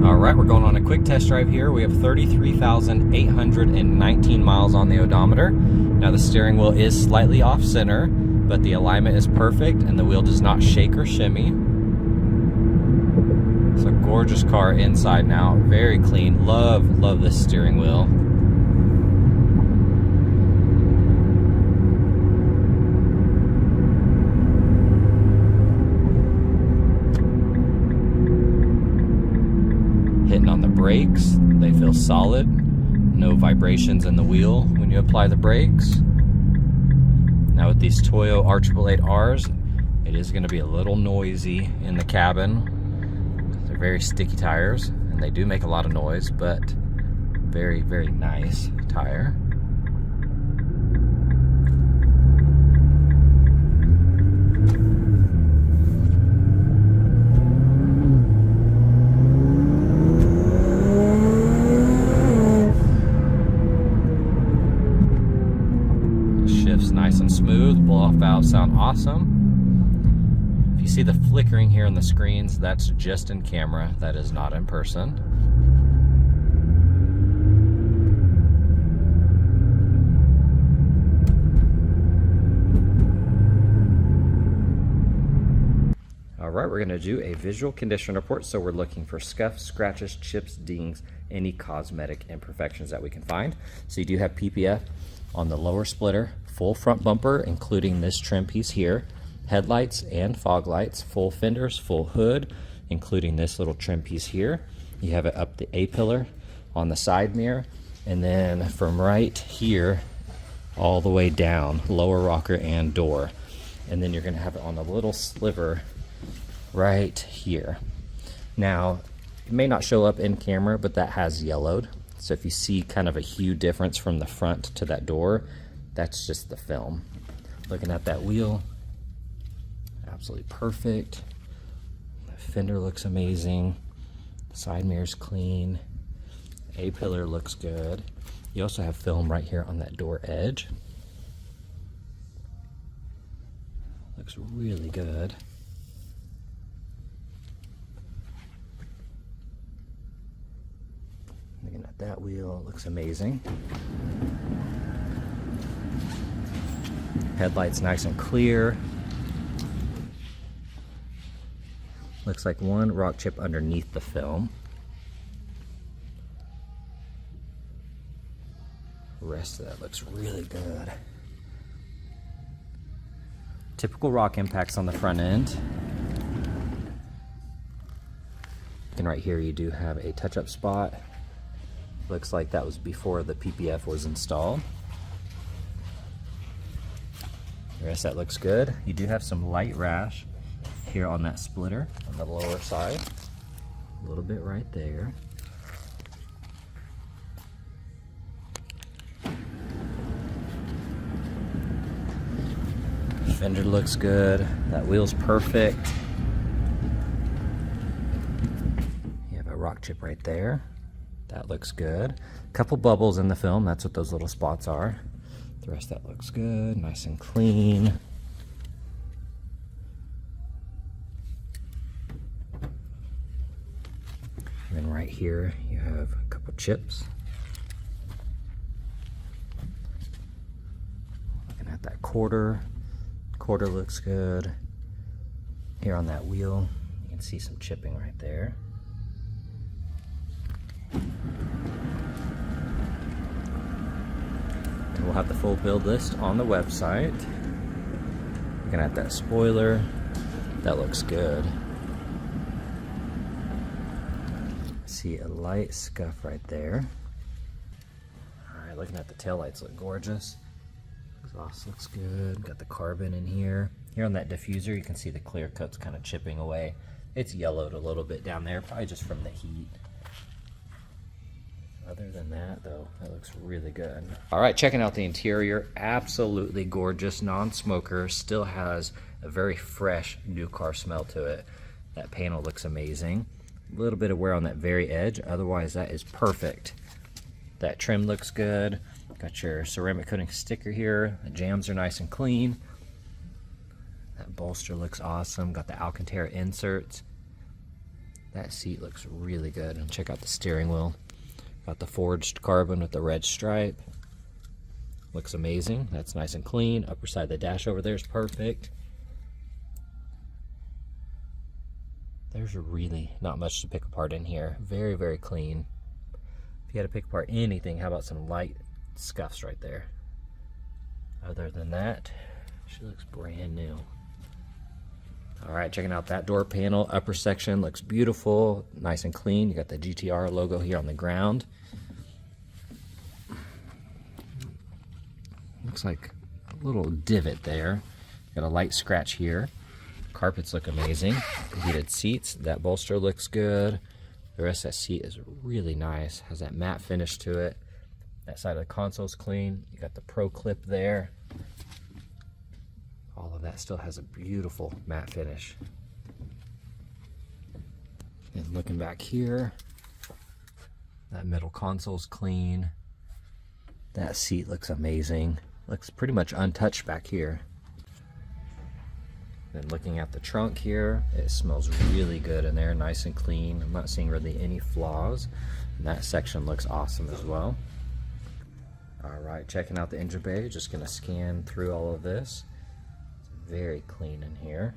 All right, we're going on a quick test drive here. We have 33,819 miles on the odometer. Now the steering wheel is slightly off center, but the alignment is perfect and the wheel does not shake or shimmy. It's a gorgeous car inside and out, very clean. Love this steering wheel. Hitting on the brakes, they feel solid. No vibrations in the wheel when you apply the brakes. Now with these Toyo R888Rs, it is going to be a little noisy in the cabin. They're very sticky tires, and they do make a lot of noise, but very, very nice tire. Nice and smooth, blow-off valves sound awesome. If you see the flickering here on the screens, that's just in camera, that is not in person. All right, we're gonna do a visual condition report, so we're looking for scuffs, scratches, chips, dings, any cosmetic imperfections that we can find. So you do have PPF on the lower splitter, full front bumper, including this trim piece here, headlights and fog lights, full fenders, full hood, including this little trim piece here. You have it up the A-pillar on the side mirror, and then from right here all the way down, lower rocker and door. And then you're gonna have it on a little sliver right here. Now, it may not show up in camera, but that has yellowed. So if you see kind of a hue difference from the front to that door, that's just the film. Looking at that wheel, absolutely perfect. The fender looks amazing. The side mirror's clean. A-pillar looks good. You also have film right here on that door edge. Looks really good. Looking at that wheel, it looks amazing. Headlights nice and clear. Looks like one rock chip underneath the film. The rest of that looks really good. Typical rock impacts on the front end. And right here you do have a touch-up spot. Looks like that was before the PPF was installed. The rest of that looks good. You do have some light rash here on that splitter on the lower side. A little bit right there. Fender looks good. That wheel's perfect. You have a rock chip right there. That looks good. Couple bubbles in the film, that's what those little spots are. The rest of that looks good, nice and clean. And then right here, you have a couple chips. Looking at that quarter looks good. Here on that wheel, you can see some chipping right there. We'll have the full build list on the website. Looking at that spoiler, that looks good. See a light scuff right there. Alright, looking at the taillights, look gorgeous. Exhaust looks good. Got the carbon in here. Here on that diffuser, you can see the clear coat's kind of chipping away. It's yellowed a little bit down there, probably just from the heat. Other than that, though, that looks really good. All right, checking out the interior. Absolutely gorgeous, non-smoker. Still has a very fresh new car smell to it. That panel looks amazing. A little bit of wear on that very edge. Otherwise, that is perfect. That trim looks good. Got your ceramic coating sticker here. The jambs are nice and clean. That bolster looks awesome. Got the Alcantara inserts. That seat looks really good. And check out the steering wheel. Got the forged carbon with the red stripe. Looks amazing. That's nice and clean. Upper side of the dash over there is perfect. There's really not much to pick apart in here. Very, very clean. If you had to pick apart anything, how about some light scuffs right there? Other than that, she looks brand new. All right, checking out that door panel. Upper section looks beautiful, nice and clean. You got the GTR logo here on the ground. Looks like a little divot there. Got a light scratch here. Carpets look amazing. The heated seats. That bolster looks good. The rest of that seat is really nice. Has that matte finish to it. That side of the console is clean. You got the Pro clip there. All of that still has a beautiful matte finish. And looking back here, that middle console is clean. That seat looks amazing. Looks pretty much untouched back here. Then looking at the trunk here, it smells really good in there, nice and clean. I'm not seeing really any flaws. And that section looks awesome as well. All right, checking out the engine bay, just gonna scan through all of this. It's very clean in here.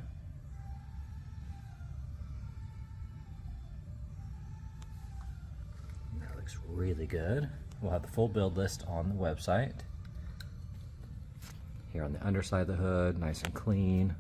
And that looks really good. We'll have the full build list on the website. Here on the underside of the hood, nice and clean.